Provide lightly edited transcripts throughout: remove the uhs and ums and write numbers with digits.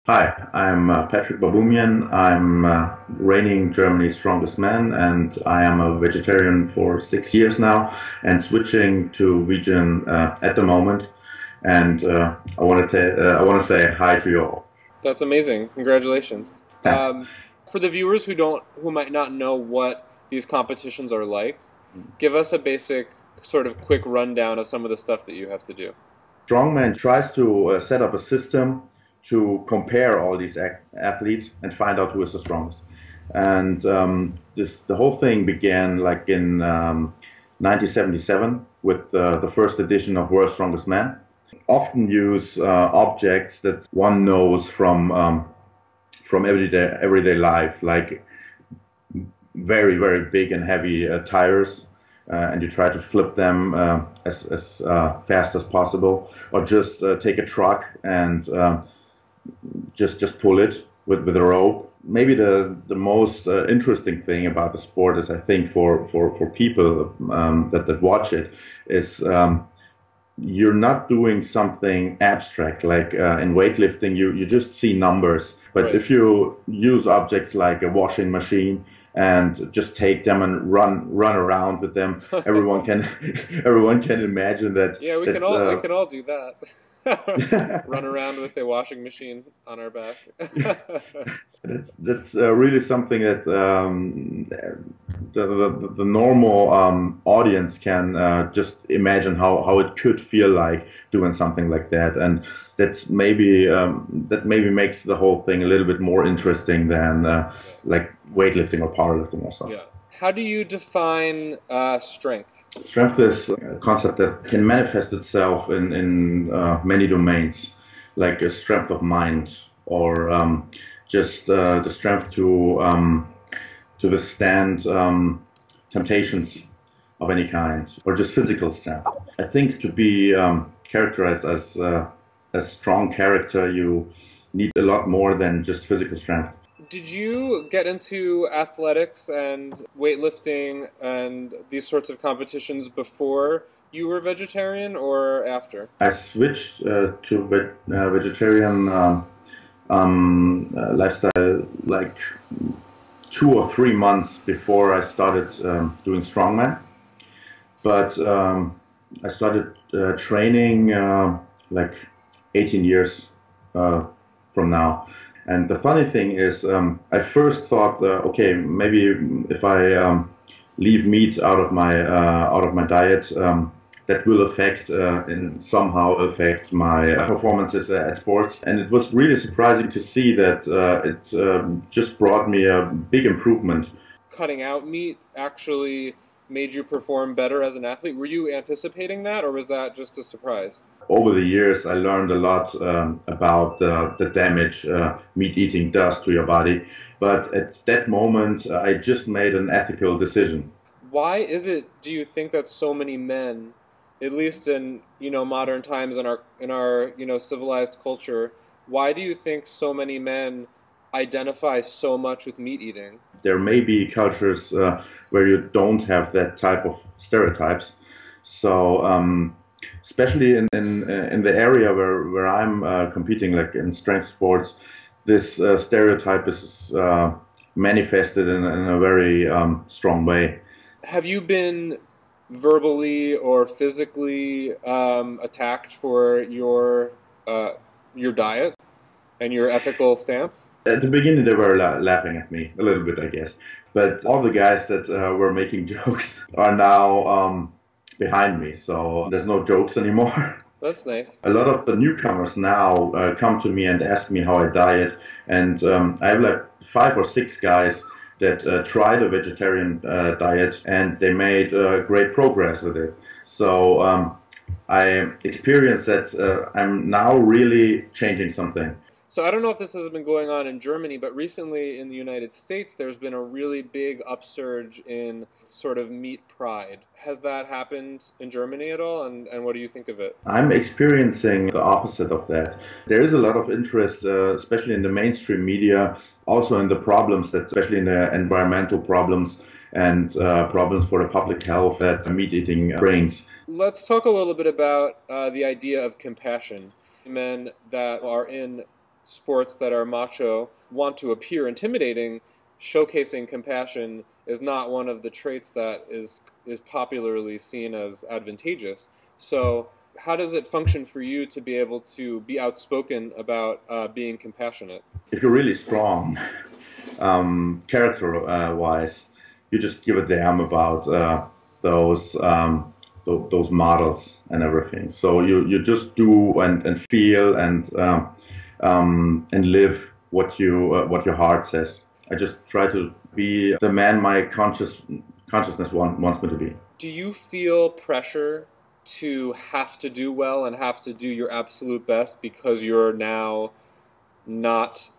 Hi, I'm Patrik Baboumian. I'm reigning Germany's strongest man, and I am a vegetarian for 6 years now, and switching to vegan at the moment. And I want to say hi to you all. That's amazing. Congratulations. Thanks. For the viewers who might not know what these competitions are like, give us a basic sort of quick rundown of some of the stuff that you have to do. Strongman tries to set up a system to compare all these athletes and find out who is the strongest. And the whole thing began like in 1977 with the first edition of World's Strongest Man. Often use objects that one knows from everyday life, like very big and heavy tires, and you try to flip them as fast as possible, or just take a truck and just pull it with a rope. Maybe the most interesting thing about the sport is, I think, for people that watch it, is you're not doing something abstract like in weightlifting. You just see numbers, but Right. if you use objects like a washing machine and just take them and run around with them, everyone can everyone can imagine that Yeah, that's we can all do that. Run around with a washing machine on our back. that's really something that the normal audience can just imagine how it could feel like doing something like that, and that maybe makes the whole thing a little bit more interesting than like weightlifting or powerlifting or something. Yeah. How do you define strength? Strength is a concept that can manifest itself in many domains, like a strength of mind, or just the strength to withstand temptations of any kind, or just physical strength. I think to be characterized as a strong character, you need a lot more than just physical strength. Did you get into athletics and weightlifting and these sorts of competitions before you were vegetarian or after? I switched to vegetarian lifestyle like 2 or 3 months before I started doing strongman. But I started training like 18 years from now. And the funny thing is, I first thought, okay, maybe if I leave meat out of my diet, that will somehow affect my performances at sports. And it was really surprising to see that it just brought me a big improvement. Cutting out meat actually made you perform better as an athlete? Were you anticipating that, or was that just a surprise? Over the years, I learned a lot about the damage meat eating does to your body. But at that moment, I just made an ethical decision. Why is it, do you think, that so many men, at least in modern times in our civilized culture, why do you think so many men identify so much with meat eating? There may be cultures where you don't have that type of stereotypes. So, especially in the area where I'm competing, like in strength sports, this stereotype is manifested in a very strong way. Have you been verbally or physically attacked for your diet and your ethical stance? At the beginning, they were laughing at me a little bit, I guess. But all the guys that were making jokes are now behind me, so there's no jokes anymore. That's nice. A lot of the newcomers now come to me and ask me how I diet, and I have like 5 or 6 guys that tried a vegetarian diet, and they made great progress with it. So I experienced that I'm now really changing something. So I don't know if this has been going on in Germany, but recently in the United States, there's been a really big upsurge in sort of meat pride. Has that happened in Germany at all? And what do you think of it? I'm experiencing the opposite of that. There is a lot of interest, especially in the mainstream media, also in the problems that, especially in the environmental problems and problems for the public health that meat eating brings. Let's talk a little bit about the idea of compassion. Men that are in sports that are macho want to appear intimidating, showcasing compassion is not one of the traits that is popularly seen as advantageous. So how does it function for you to be able to be outspoken about being compassionate? If you're really strong, character-wise, you just give a damn about those models and everything. So you just do and feel and live what your heart says. I just try to be the man my consciousness wants me to be. Do you feel pressure to have to do well and have to do your absolute best because you're now not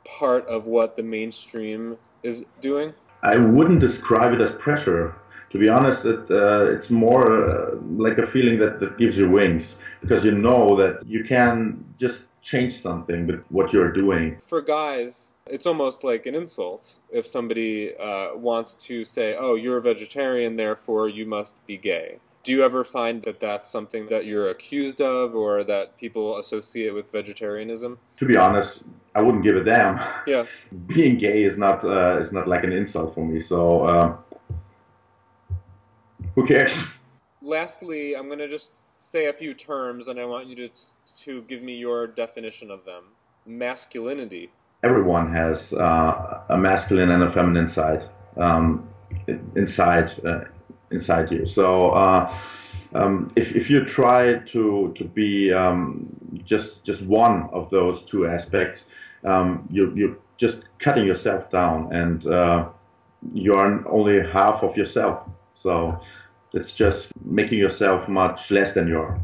part of what the mainstream is doing? I wouldn't describe it as pressure. To be honest, it's more like a feeling that gives you wings, because you know that you can just change something with what you're doing. For guys, it's almost like an insult if somebody wants to say, oh, you're a vegetarian, therefore you must be gay. Do you ever find that that's something that you're accused of or that people associate with vegetarianism? To be honest, I wouldn't give a damn. Yeah. Being gay is not like an insult for me, so who cares? Lastly, I'm going to just say a few terms and I want you to give me your definition of them. Masculinity. Everyone has a masculine and a feminine side inside you. So if you try to be just one of those two aspects, you're just cutting yourself down, and you're only half of yourself. So it's just making yourself much less than you are.